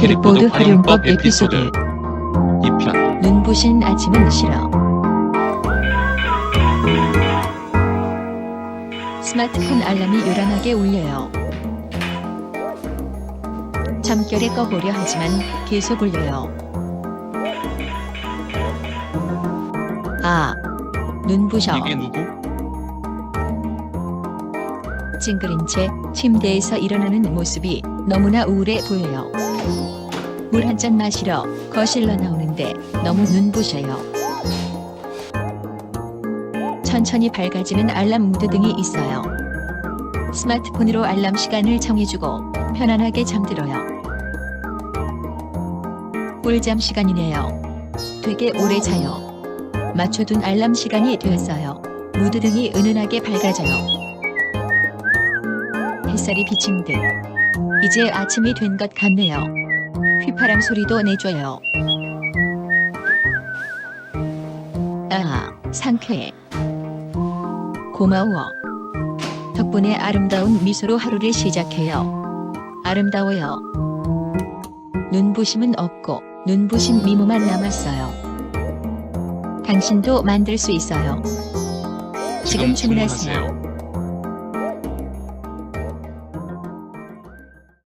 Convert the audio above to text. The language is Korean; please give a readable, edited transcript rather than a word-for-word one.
캐릭보드 활용법 에피소드 2편. 눈부신 아침은 싫어. 스마트폰 알람이 요란하게 울려요. 잠결에 꺼보려 하지만 계속 울려요. 아, 눈부셔. 이게 누구? 찡그린 채 침대에서 일어나는 모습이 너무나 우울해 보여요. 물 한 잔 마시러 거실로 나오는데 너무 눈부셔요. 천천히 밝아지는 알람 무드등이 있어요. 스마트폰으로 알람 시간을 정해주고 편안하게 잠들어요. 꿀잠 시간이네요. 되게 오래 자요. 맞춰둔 알람 시간이 되었어요. 무드등이 은은하게 밝아져요. 햇살이 비친 듯 이제 아침이 된 것 같네요. 휘파람 소리도 내줘요. 아, 상쾌해. 고마워. 덕분에 아름다운 미소로 하루를 시작해요. 아름다워요. 눈부심은 없고 눈부신 미모만 남았어요. 당신도 만들 수 있어요. 지금 주문하세요.